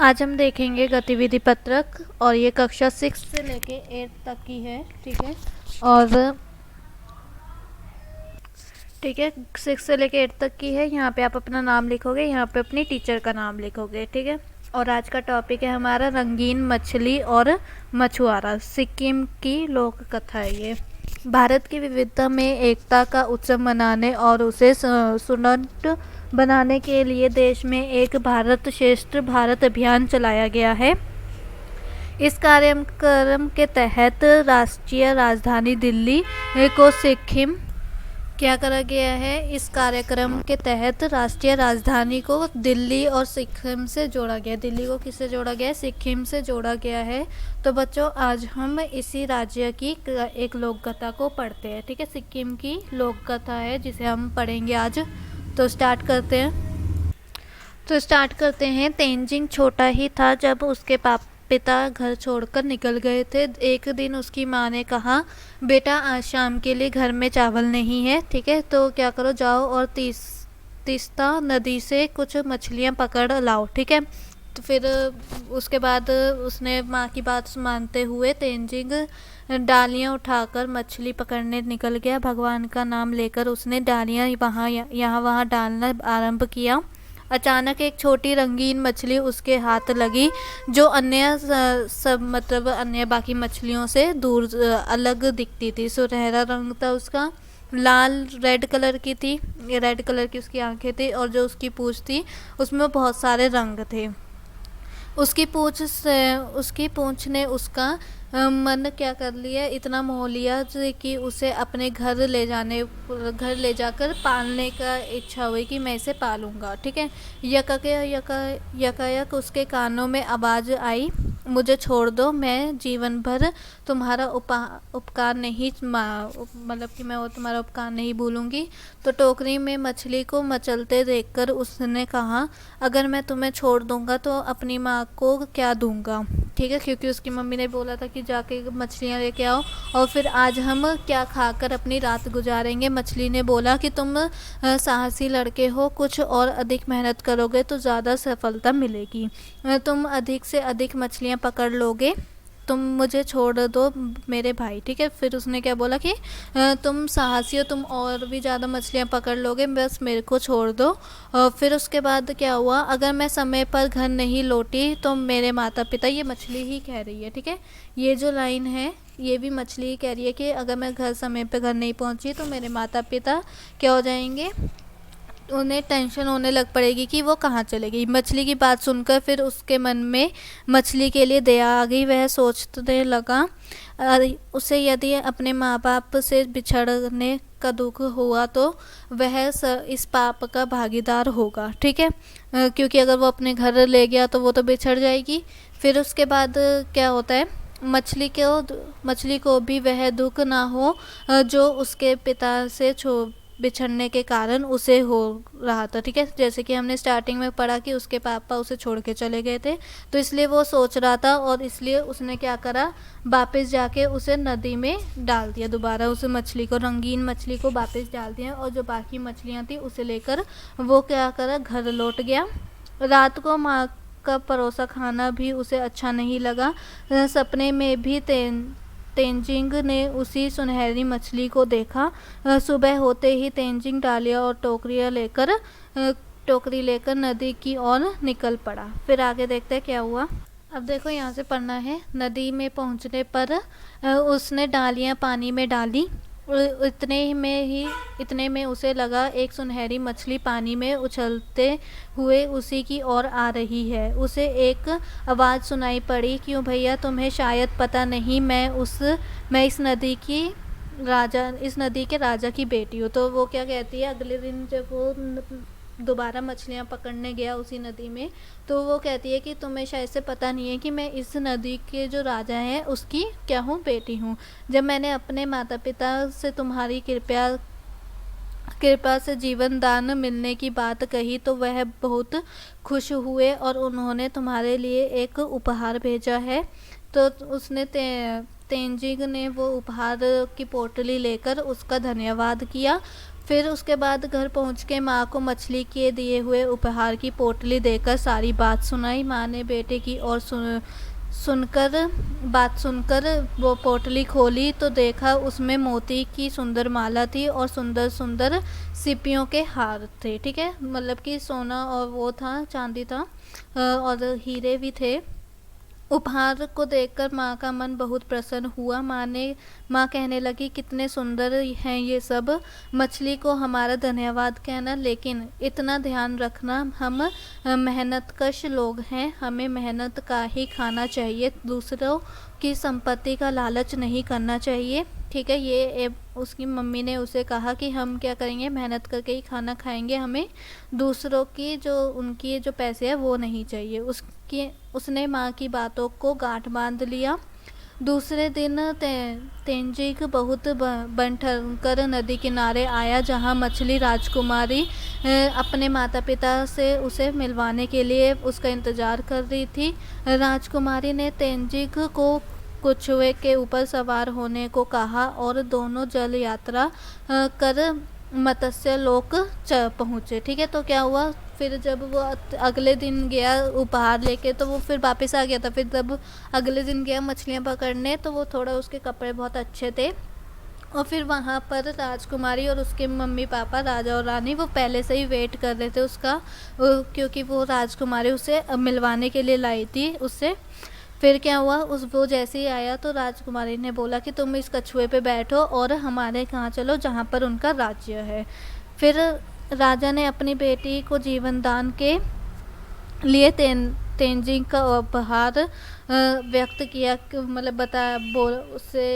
आज हम देखेंगे गतिविधि पत्रक और ये कक्षा 6 से लेके 8 तक की है। ठीक है। और ठीक है, 6 से लेके 8 तक की है। यहाँ पे आप अपना नाम लिखोगे, यहाँ पे अपनी टीचर का नाम लिखोगे। ठीक है। और आज का टॉपिक है हमारा रंगीन मछली और मछुआरा। सिक्किम की लोक कथा है ये। भारत की विविधता में एकता का उत्सव मनाने और उसे सुदृढ़ बनाने के लिए देश में एक भारत श्रेष्ठ भारत अभियान चलाया गया है। इस कार्यक्रम के तहत राष्ट्रीय राजधानी दिल्ली को सिक्किम क्या करा गया है। इस कार्यक्रम के तहत राष्ट्रीय राजधानी को दिल्ली और सिक्किम से जोड़ा गया। दिल्ली को किससे जोड़ा गया है? सिक्किम से जोड़ा गया है। तो बच्चों, आज हम इसी राज्य की एक लोक कथा को पढ़ते हैं। ठीक है, सिक्किम की लोक कथा है जिसे हम पढ़ेंगे आज। तो स्टार्ट करते हैं। तेंजिंग छोटा ही था जब उसके पिता घर छोड़कर निकल गए थे। एक दिन उसकी माँ ने कहा, बेटा आज शाम के लिए घर में चावल नहीं है। ठीक है, तो क्या करो, जाओ और तीस्ता नदी से कुछ मछलियाँ पकड़ लाओ। ठीक है। तो फिर उसके बाद उसने माँ की बात मानते हुए तेंजिंग डालियाँ उठाकर मछली पकड़ने निकल गया। भगवान का नाम लेकर उसने डालियाँ वहाँ डालना आरंभ किया। अचानक एक छोटी रंगीन मछली उसके हाथ लगी, जो अन्य अन्य बाकी मछलियों से दूर अलग दिखती थी। सुनहरा रंग था उसका, लाल रेड कलर की थी, ये रेड कलर की उसकी आंखें थी, और जो उसकी पूंछ थी उसमें बहुत सारे रंग थे। उसकी पूंछ ने उसका मन क्या कर लिया, इतना मोह लिया कि उसे अपने घर ले जाकर पालने का इच्छा हुई कि मैं इसे पालूंगा। ठीक है। यकायक उसके कानों में आवाज़ आई, मुझे छोड़ दो, मैं जीवन भर तुम्हारा उपकार नहीं मतलब कि मैं वो तुम्हारा उपकार नहीं भूलूंगी। तो टोकरी में मछली को मचलते देखकर उसने कहा, अगर मैं तुम्हें छोड़ दूंगा तो अपनी माँ को क्या दूंगा। ठीक है, क्योंकि उसकी मम्मी ने बोला था कि जाके मछलियाँ लेके आओ और फिर आज हम क्या खाकर अपनी रात गुजारेंगे। मछली ने बोला कि तुम साहसी लड़के हो, कुछ और अधिक मेहनत करोगे तो ज़्यादा सफलता मिलेगी। तुम अधिक से अधिक मछलियाँ पकड़ लोगे, तुम मुझे छोड़ दो मेरे भाई। ठीक है। फिर उसने क्या बोला कि तुम साहसी हो, तुम और भी ज़्यादा मछलियाँ पकड़ लोगे, बस मेरे को छोड़ दो। और फिर उसके बाद क्या हुआ, अगर मैं समय पर घर नहीं लौटी तो मेरे माता पिता, ये मछली ही कह रही है। ठीक है, ये जो लाइन है ये भी मछली ही कह रही है कि अगर मैं समय पर घर नहीं पहुँची तो मेरे माता पिता क्या हो जाएंगे, उन्हें टेंशन होने लग पड़ेगी कि वो कहाँ चले गई। मछली की बात सुनकर फिर उसके मन में मछली के लिए दया आ गई। वह सोचने लगा, उसे यदि अपने माँ बाप से बिछड़ने का दुख हुआ तो वह इस पाप का भागीदार होगा। ठीक है, क्योंकि अगर वो अपने घर ले गया तो वो तो बिछड़ जाएगी। फिर उसके बाद क्या होता है, मछली को भी वह दुख ना हो जो उसके पिता से बिछड़ने के कारण उसे हो रहा था। ठीक है, जैसे कि हमने स्टार्टिंग में पढ़ा कि उसके पापा उसे छोड़ के चले गए थे, तो इसलिए वो सोच रहा था और इसलिए उसने क्या करा, वापस जाके उसे नदी में डाल दिया। दोबारा उस मछली को, रंगीन मछली को वापस डाल दिया, और जो बाकी मछलियाँ थी उसे लेकर वो क्या करा, घर लौट गया। रात को माँ का परोसा खाना भी उसे अच्छा नहीं लगा। सपने में भी तेंजिंग ने उसी सुनहरी मछली को देखा। सुबह होते ही तेंजिंग डालियाँ और टोकरी लेकर नदी की ओर निकल पड़ा। फिर आगे देखते हैं क्या हुआ। अब देखो, यहाँ से पढ़ना है। नदी में पहुँचने पर उसने डालियाँ पानी में डाली। इतने में उसे लगा एक सुनहरी मछली पानी में उछलते हुए उसी की ओर आ रही है। उसे एक आवाज़ सुनाई पड़ी, क्यों भैया, तुम्हें शायद पता नहीं, मैं इस नदी के राजा की बेटी हूँ। तो वो क्या कहती है, अगले दिन जब वो दोबारा मछलियाँ पकड़ने गया उसी नदी में, तो वो कहती है कि तुम्हें शायद से पता नहीं है कि मैं इस नदी के जो राजा हैं उसकी क्या हूँ, बेटी हूँ। जब मैंने अपने माता पिता से तुम्हारी कृपा से जीवन दान मिलने की बात कही तो वह बहुत खुश हुए और उन्होंने तुम्हारे लिए एक उपहार भेजा है। तो उसने तेंजिंग ने वो उपहार की पोटली लेकर उसका धन्यवाद किया। फिर उसके बाद घर पहुंच के माँ को मछली के दिए हुए उपहार की पोटली देकर सारी बात सुनाई। माँ ने बेटे की ओर सुनकर वो पोटली खोली तो देखा उसमें मोती की सुंदर माला थी और सुंदर सुंदर सीपियों के हार थे। ठीक है, मतलब कि सोना और वो था, चांदी था और हीरे भी थे। उपहार को देखकर माँ का मन बहुत प्रसन्न हुआ। माँ कहने लगी, कितने सुंदर हैं ये सब। मछली को हमारा धन्यवाद कहना, लेकिन इतना ध्यान रखना हम मेहनतकश लोग हैं, हमें मेहनत का ही खाना चाहिए, दूसरों की संपत्ति का लालच नहीं करना चाहिए। ठीक है, ये उसकी मम्मी ने उसे कहा कि हम क्या करेंगे, मेहनत करके ही खाना खाएंगे, हमें दूसरों की उनकी जो पैसे है वो नहीं चाहिए। उसने माँ की बातों को गांठ बांध लिया। दूसरे दिन तेंजिंग बहुत बन ठनकर नदी किनारे आया, जहाँ मछली राजकुमारी अपने माता पिता से उसे मिलवाने के लिए उसका इंतज़ार कर रही थी। राजकुमारी ने तेंजिंग को कछुए के ऊपर सवार होने को कहा और दोनों जल यात्रा कर मत्स्य लोक पहुँचे। ठीक है, तो क्या हुआ, फिर जब वो अगले दिन गया उपहार लेके तो वो फिर वापस आ गया था। फिर जब अगले दिन गया मछलियाँ पकड़ने तो वो थोड़ा, उसके कपड़े बहुत अच्छे थे और फिर वहाँ पर राजकुमारी और उसके मम्मी पापा, राजा और रानी, वो पहले से ही वेट कर रहे थे उसका, क्योंकि वो राजकुमारी उसे मिलवाने के लिए लाई थी उससे। फिर क्या हुआ, वो जैसे ही आया तो राजकुमारी ने बोला कि तुम इस कछुए पे बैठो और हमारे यहाँ चलो जहाँ पर उनका राज्य है। फिर राजा ने अपनी बेटी को जीवन दान के लिए तेंजिंग का उपहार व्यक्त किया, मतलब उससे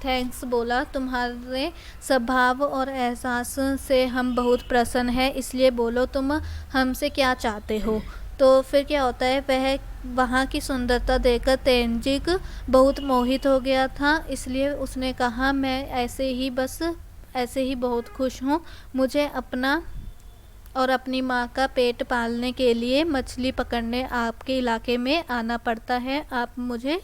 थैंक्स बोला। तुम्हारे स्वभाव और एहसास से हम बहुत प्रसन्न हैं, इसलिए बोलो तुम हमसे क्या चाहते हो। तो फिर क्या होता है, वह वहाँ की सुंदरता देखकर तेंजिंग बहुत मोहित हो गया था, इसलिए उसने कहा, मैं ऐसे ही बहुत खुश हूँ। मुझे अपना और अपनी माँ का पेट पालने के लिए मछली पकड़ने आपके इलाके में आना पड़ता है। आप मुझे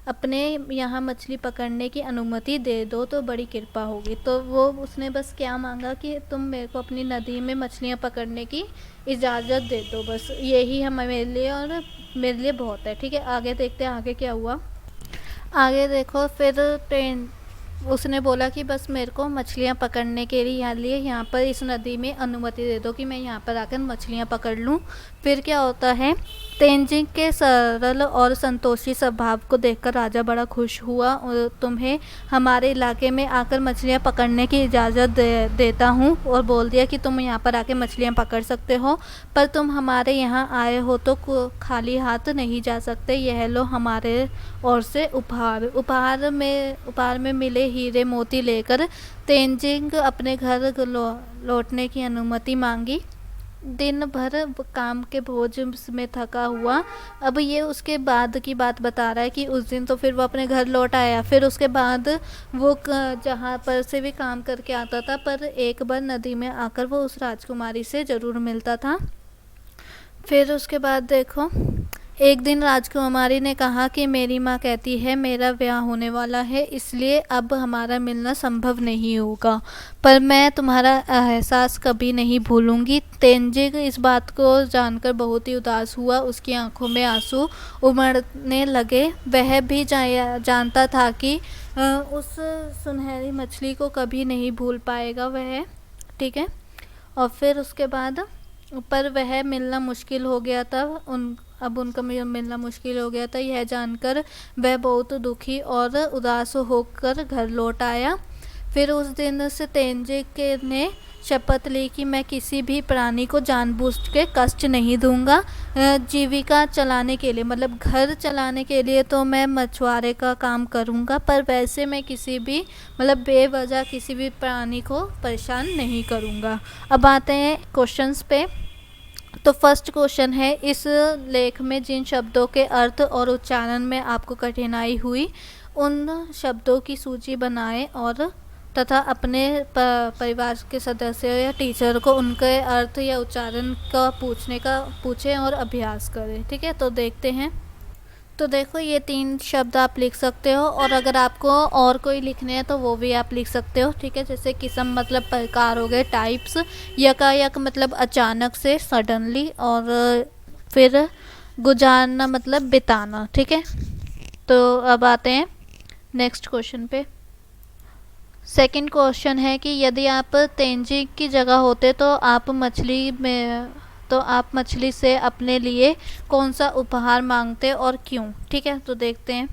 अपने यहाँ मछली पकड़ने की अनुमति दे दो तो बड़ी कृपा होगी। तो उसने बस क्या मांगा कि तुम मेरे को अपनी नदी में मछलियाँ पकड़ने की इजाज़त दे दो, बस यही है मेरे लिए और मेरे लिए बहुत है। ठीक है, आगे देखते हैं आगे क्या हुआ। आगे देखो, फिर उसने बोला कि बस मेरे को मछलियाँ पकड़ने के लिए यहाँ पर इस नदी में अनुमति दे दो कि मैं यहाँ पर आकर मछलियाँ पकड़ लूँ। फिर क्या होता है, तेंजिंग के सरल और संतोषी स्वभाव को देखकर राजा बड़ा खुश हुआ और तुम्हें हमारे इलाके में आकर मछलियाँ पकड़ने की इजाज़त देता हूँ और बोल दिया कि तुम यहाँ पर आके मछलियाँ पकड़ सकते हो, पर तुम हमारे यहाँ आए हो तो खाली हाथ नहीं जा सकते। यह लो हमारे ओर से उपहार में मिले हीरे मोती लेकर तेंजिंग अपने घर लौटने की अनुमति मांगी। दिन भर काम के बोझ में थका हुआ, अब ये उसके बाद की बात बता रहा है कि उस दिन तो फिर वो अपने घर लौट आया। फिर उसके बाद वो जहाँ पर से भी काम करके आता था, पर एक बार नदी में आकर वो उस राजकुमारी से ज़रूर मिलता था। फिर उसके बाद देखो, एक दिन राजकुमारी ने कहा कि मेरी माँ कहती है मेरा ब्याह होने वाला है, इसलिए अब हमारा मिलना संभव नहीं होगा, पर मैं तुम्हारा एहसास कभी नहीं भूलूंगी। तेंजिंग इस बात को जानकर बहुत ही उदास हुआ, उसकी आंखों में आंसू उमड़ने लगे। वह भी जानता था कि उस सुनहरी मछली को कभी नहीं भूल पाएगा वह। ठीक है, और फिर उसके बाद पर वह मिलना मुश्किल हो गया था, अब उनका मिलना मुश्किल हो गया था। यह जानकर वह बहुत दुखी और उदास होकर घर लौट आया। फिर उस दिन से तेंजिंग ने शपथ ली कि मैं किसी भी प्राणी को जानबूझ के कष्ट नहीं दूंगा। जीविका चलाने के लिए, मतलब घर चलाने के लिए तो मैं मछुआरे का काम करूंगा, पर वैसे मैं किसी भी मतलब बेवजह किसी भी प्राणी को परेशान नहीं करूंगा। अब आते हैं क्वेश्चंस पे। तो फर्स्ट क्वेश्चन है, इस लेख में जिन शब्दों के अर्थ और उच्चारण में आपको कठिनाई हुई उन शब्दों की सूची बनाएं और तथा अपने परिवार के सदस्य या टीचर को उनके अर्थ या उच्चारण का पूछें और अभ्यास करें। ठीक है, तो देखते हैं। तो देखो ये 3 शब्द आप लिख सकते हो, और अगर आपको और कोई लिखने हैं तो वो भी आप लिख सकते हो, ठीक है। जैसे किस्म मतलब प्रकार हो गए, टाइप्स। यकायक मतलब अचानक से, सडनली। और फिर गुजारना मतलब बिताना, ठीक है। तो अब आते हैं नेक्स्ट क्वेश्चन पे। सेकंड क्वेश्चन है कि यदि आप तेंजी की जगह होते तो आप मछली से अपने लिए कौन सा उपहार मांगते और क्यों, ठीक है। तो देखते हैं।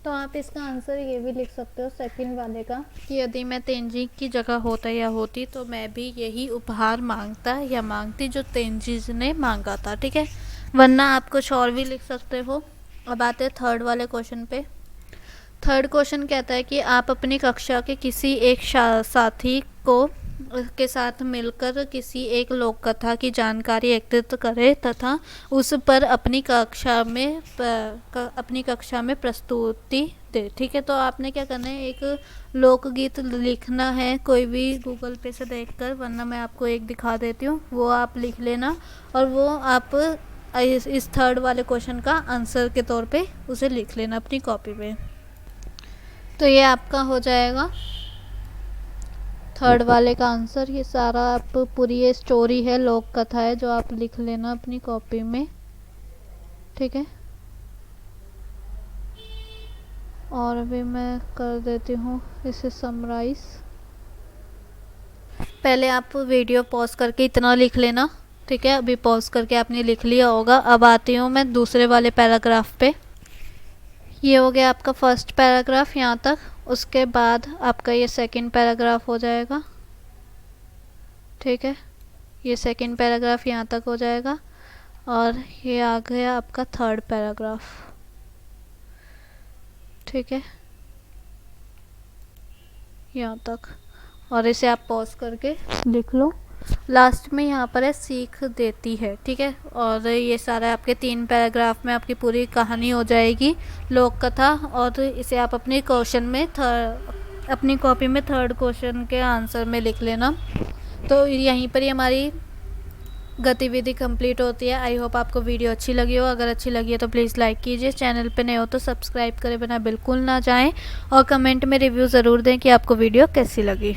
तो आप इसका आंसर ये भी लिख सकते हो सेकंड वाले का, कि यदि मैं तेंजी की जगह होता या होती तो मैं भी यही उपहार मांगता या मांगती जो तेंजी ने मांगा था, ठीक है। वरना आप कुछ और भी लिख सकते हो। अब आते हैं थर्ड वाले क्वेश्चन पे। थर्ड क्वेश्चन कहता है कि आप अपनी कक्षा के किसी एक साथी के साथ मिलकर किसी एक लोक कथा की जानकारी एकत्रित करें तथा उस पर अपनी कक्षा में प्रस्तुति दे, ठीक है। तो आपने क्या करना है, एक लोकगीत लिखना है, कोई भी गूगल पे से देखकर, वरना मैं आपको एक दिखा देती हूँ, वो आप लिख लेना। और वो आप इस थर्ड वाले क्वेश्चन का आंसर के तौर पे उसे लिख लेना अपनी कॉपी पे। तो ये आपका हो जाएगा थर्ड वाले का आंसर। ये सारा आप पूरी ये स्टोरी है, लोक कथा है, जो आप लिख लेना अपनी कॉपी में, ठीक है। और अभी मैं कर देती हूँ इसे समराइज। पहले आप वीडियो पॉज करके इतना लिख लेना, ठीक है। अभी पॉज करके आपने लिख लिया होगा। अब आती हूँ मैं दूसरे वाले पैराग्राफ पे। ये हो गया आपका फर्स्ट पैराग्राफ यहाँ तक। उसके बाद आपका ये सेकंड पैराग्राफ हो जाएगा, ठीक है। ये सेकंड पैराग्राफ यहाँ तक हो जाएगा, और ये आ गया आपका थर्ड पैराग्राफ, ठीक है, यहाँ तक। और इसे आप पॉज करके लिख लो। लास्ट में यहाँ पर है सीख देती है, ठीक है। और ये सारा आपके 3 पैराग्राफ में आपकी पूरी कहानी हो जाएगी, लोक कथा। और इसे आप अपने क्वेश्चन में अपनी कॉपी में थर्ड क्वेश्चन के आंसर में लिख लेना। तो यहीं पर ही हमारी गतिविधि कंप्लीट होती है। आई होप आपको वीडियो अच्छी लगी हो। अगर अच्छी लगी है तो प्लीज़ लाइक कीजिए, चैनल पे नए हो तो सब्सक्राइब करे बिना बिल्कुल ना जाएं, और कमेंट में रिव्यू ज़रूर दें कि आपको वीडियो कैसी लगी।